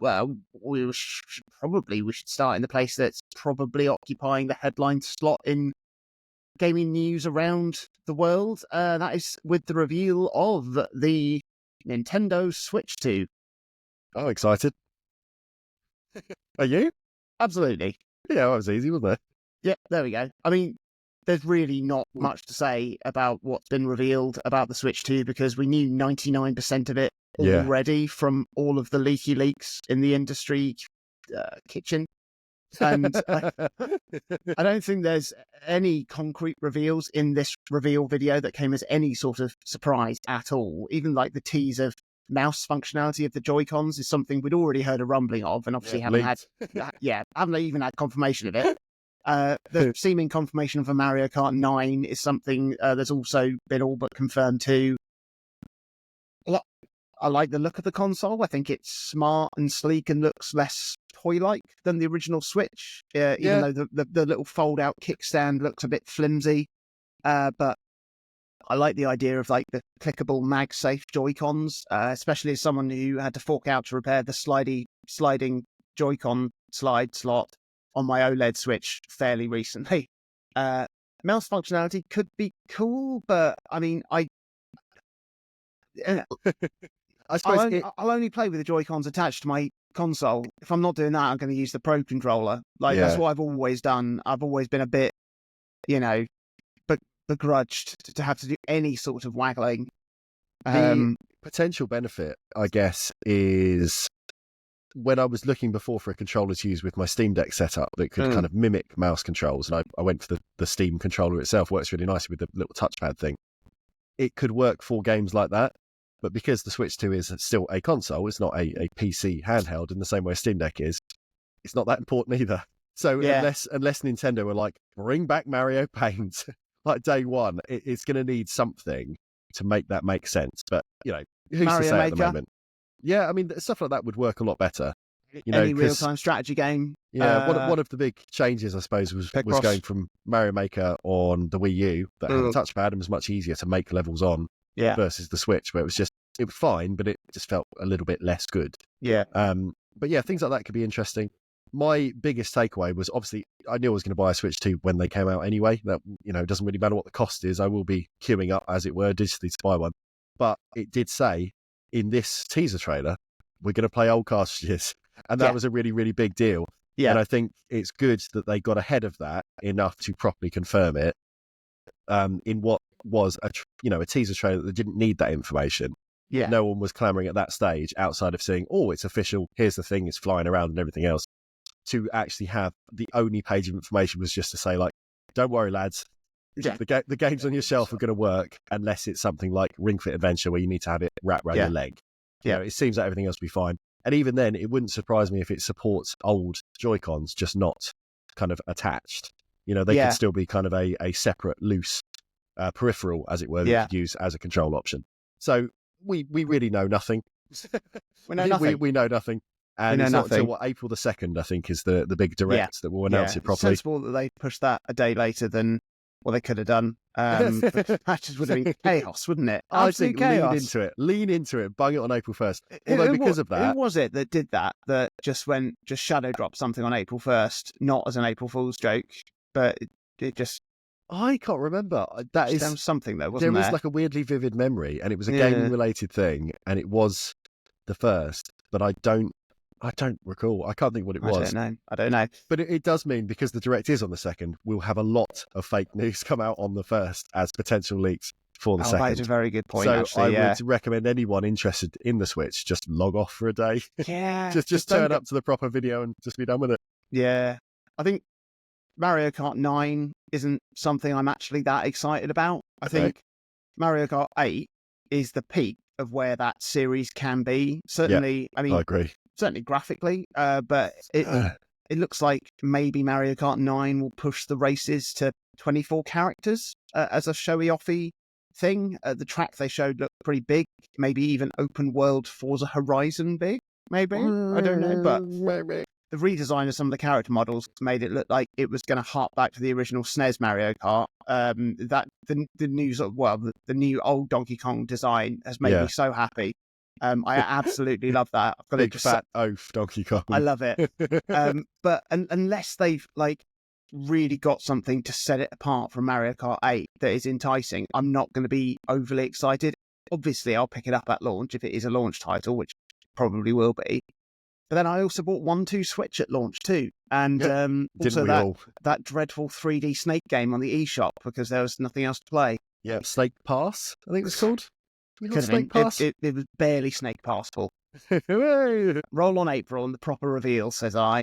well, we should start in the place that's probably occupying the headline slot in gaming news around the world. That is with the reveal of the Nintendo Switch 2. Oh, excited. Are you? Absolutely. Yeah, that was easy, wasn't it? Yeah, there we go. I mean, there's really not much to say about what's been revealed about the Switch 2 because we knew 99% of it already from all of the leaky leaks in the industry kitchen. And I don't think there's any concrete reveals in this reveal video that came as any sort of surprise at all. Even like the tease of mouse functionality of the Joy-Cons is something we'd already heard a rumbling of, and obviously haven't even had confirmation of it. The seeming confirmation for Mario Kart 9 is something that's also been all but confirmed too. I like the look of the console. I think it's smart and sleek and looks less toy-like than the original Switch, even though the little fold-out kickstand looks a bit flimsy. But I like the idea of like the clickable mag-safe Joy-Cons, especially as someone who had to fork out to repair the sliding Joy-Con slide slot on my OLED Switch fairly recently. Mouse functionality could be cool, but I mean, I suppose I'll only play with the Joy-Cons attached to my console. If I'm not doing that, I'm going to use the Pro Controller. That's what I've always done. I've always been a bit, begrudged to have to do any sort of waggling. The potential benefit, I guess, is when I was looking before for a controller to use with my Steam Deck setup that could kind of mimic mouse controls, and I went for the Steam controller itself. Works really nicely with the little touchpad thing. It could work for games like that. But because the Switch 2 is still a console, it's not a PC handheld in the same way Steam Deck is, it's not that important either. So unless Nintendo are like, bring back Mario Paint, like day one, it's going to need something to make that make sense. But, who's Mario to say Maker? at the moment? Yeah, I mean, stuff like that would work a lot better. Any real-time strategy game. Yeah, one of the big changes, I suppose, was going from Mario Maker on the Wii U that had a touchpad and was much easier to make levels on. Yeah. Versus the Switch, where it was fine, but it just felt a little bit less good. Yeah. But yeah, things like that could be interesting. My biggest takeaway was obviously I knew I was going to buy a Switch 2 when they came out anyway. That it doesn't really matter what the cost is. I will be queuing up, as it were, digitally to buy one. But it did say in this teaser trailer, we're going to play old cartridges, and that was a really, really big deal. Yeah. And I think it's good that they got ahead of that enough to properly confirm it. In what was a teaser trailer that didn't need that information. Yeah, no one was clamoring at that stage outside of saying, "Oh, it's official. Here's the thing. It's flying around and everything else." To actually have the only page of information was just to say, like, "Don't worry, lads. Yeah. The games on your shelf are going to work unless it's something like Ring Fit Adventure where you need to have it wrapped around your leg." Yeah, it seems like everything else will be fine. And even then, it wouldn't surprise me if it supports old Joy-Cons, just not kind of attached. They could still be kind of a separate, loose peripheral, as it were, that you could use as a control option. So we really know nothing. We know nothing. We know nothing. And it's not until April the 2nd, I think, is the big direct that will announce it properly. It's sensible that they pushed that a day later than what they could have done. That just would have been chaos, wouldn't it? Absolute chaos. Lean into it, bung it on April 1st. Although because of that... Who was it that did that just shadow dropped something on April 1st, not as an April Fool's joke, but it just... I can't remember. That is something though, wasn't there? There was like a weirdly vivid memory, and it was a gaming-related thing, and it was the first, but I don't recall. I can't think what it was. I don't know. But it does mean, because the direct is on the 2nd, we'll have a lot of fake news come out on the 1st as potential leaks for the 2nd. That is a very good point, so actually. I would recommend anyone interested in the Switch just log off for a day. Yeah. just turn up to the proper video and just be done with it. Yeah. I think Mario Kart 9 isn't something I'm actually that excited about. I think Mario Kart 8 is the peak of where that series can be. Certainly, I agree. Certainly graphically, but it looks like maybe Mario Kart 9 will push the races to 24 characters as a showy-offy thing. The track they showed looked pretty big, maybe even open world Forza Horizon big, maybe. I don't know, but the redesign of some of the character models made it look like it was going to hark back to the original SNES Mario Kart. The new the new old Donkey Kong design has made me so happy. I absolutely love that. I've got Big to fat oaf, Donkey Kong. I love it. But unless they've like really got something to set it apart from Mario Kart 8 that is enticing, I'm not going to be overly excited. Obviously, I'll pick it up at launch if it is a launch title, which probably will be. But then I also bought 1-2 Switch at launch too. And also that dreadful 3D Snake game on the eShop because there was nothing else to play. Yeah, Snake Pass, I think it was called. Snake Pass? It was barely Snake Pass, Paul. Roll on April and the proper reveal, says I.